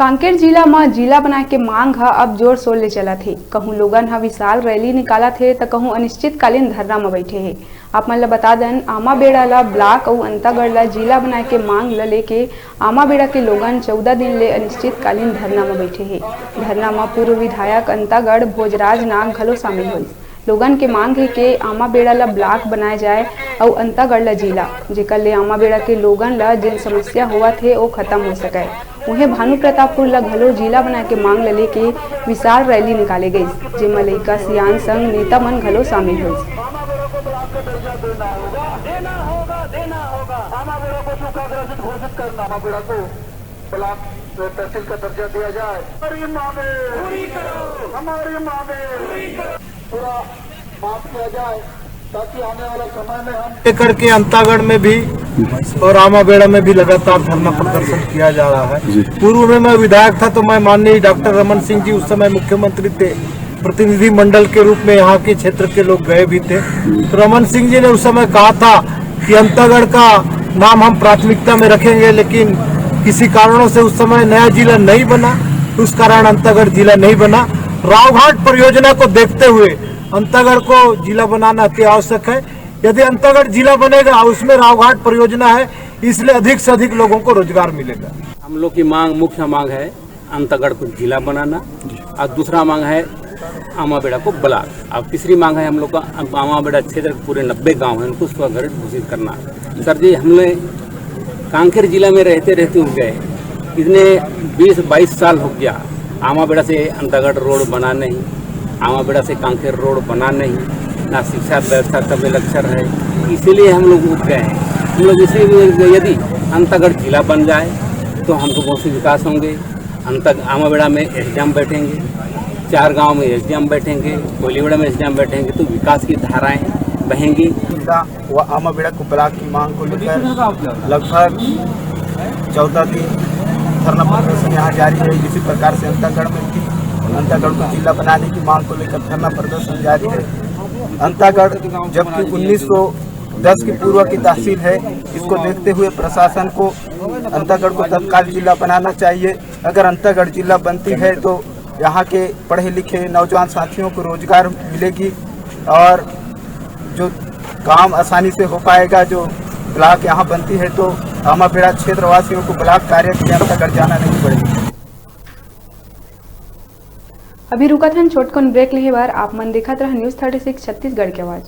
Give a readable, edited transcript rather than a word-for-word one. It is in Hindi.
कांकेर जिला में जिला बनाए के मांग ह अब जोर शोर ले चला थे। कहूँ लोगन ह विशाल रैली निकाला थे तो कहूँ अनिश्चितकालीन धरना में बैठे है। आप मन ला बता दें, आमाबेड़ा ला ब्लॉक और अंतागढ़ ला जिला बनाए के मांग ला लेके आमाबेड़ा के लोगन 14 दिन ले अनिश्चितकालीन धरना में बैठे है। धरना में पूर्व विधायक अंतागढ़ भोजराज नाग घलो शामिल हुई। लोगन के मांग है कि आमाबेड़ा ला ब्लॉक बनाए जाए और अंतागढ़ ला जिला, जेकर ले आमाबेड़ा के लोगन ला जिन समस्या हुआ थे वो खत्म हो सके। उन्हें भानु प्रतापपुर ला घलो जिला बनाए के मांग ला लेके विशाल रैली निकाले गई, जेमा लइका सियान संग नेता मन घलो शामिल हुई। तहसील का दर्जा दिया जाए, हमारी मांगे पूरा माफ किया जाए ताकि आने वाला समय में हम लेकर के अंतागढ़ में भी और आमाबेड़ा में भी लगातार धरना प्रदर्शन किया जा रहा है। पूर्व में मैं विधायक था तो मैं माननीय डॉक्टर रमन सिंह जी उस समय मुख्यमंत्री थे, प्रतिनिधि मंडल के रूप में यहाँ के क्षेत्र के लोग गए भी थे। तो रमन सिंह जी ने उस समय कहा था कि अंतागढ़ का नाम हम प्राथमिकता में रखेंगे, लेकिन किसी कारणों से उस समय नया जिला नहीं बना, उस कारण अंतागढ़ जिला नहीं बना। रावघाट परियोजना को देखते हुए अंतागढ़ को जिला बनाना अति आवश्यक है। यदि अंतागढ़ जिला बनेगा, उसमें रावघाट परियोजना है, इसलिए अधिक से अधिक लोगों को रोजगार मिलेगा। हम लोग की मुख्य मांग है अंतागढ़ को जिला बनाना, और दूसरा मांग है आमाबेड़ा को ब्लॉक, और तीसरी मांग है हम लोग का आमाबेड़ा क्षेत्र के पूरे 90 गांव हैं उनको स्वघर घोषित करना। सर जी, हमने कांकेर जिला में रहते रहते उठ गए, इतने 20-22 साल हो गया। आमाबेड़ा से अंतागढ़ रोड बना नहीं, आमाबेड़ा से कांकेर रोड बना नहीं, ना शिक्षा व्यवस्था का लक्षण है, इसीलिए हम लोग उठ गए हैं। हम लोग इसी यदि अंतागढ़ जिला बन जाए तो हमको बहुत से विकास होंगे। आमाबेड़ा में एसडीएम बैठेंगे, 4 गांव में एसडीएम बैठेंगे, कोलीबेड़ा में एसडीएम बैठेंगे, तो विकास की धाराएं बहेंगी। व आमाबेड़ा को ब्लॉक की मांग को लेकर लगभग 14 दिन धरना प्रदर्शन यहाँ जारी है। इसी प्रकार से अंतागढ़ में भी अंतागढ़ को जिला बनाने की मांग को लेकर धरना प्रदर्शन जारी है। अंतागढ़ जबकि 1910 की पूर्व की तहसील है, इसको देखते हुए प्रशासन को अंतागढ़ को तत्काल जिला बनाना चाहिए। अगर अंतागढ़ जिला बनती है तो यहाँ के पढ़े लिखे नौजवान साथियों को रोजगार मिलेगी और जो काम आसानी से हो पाएगा। जो ब्लॉक यहाँ बनती है तो आमाबेड़ा क्षेत्रवासियों को ब्लॉक कार्य के लिए अंतागढ़ जाना नहीं पड़ेगा। अभी रुका था छोटकन ब्रेक ले बार आप मन देखत रहा न्यूज़ 36 छत्तीसगढ़ के आवाज।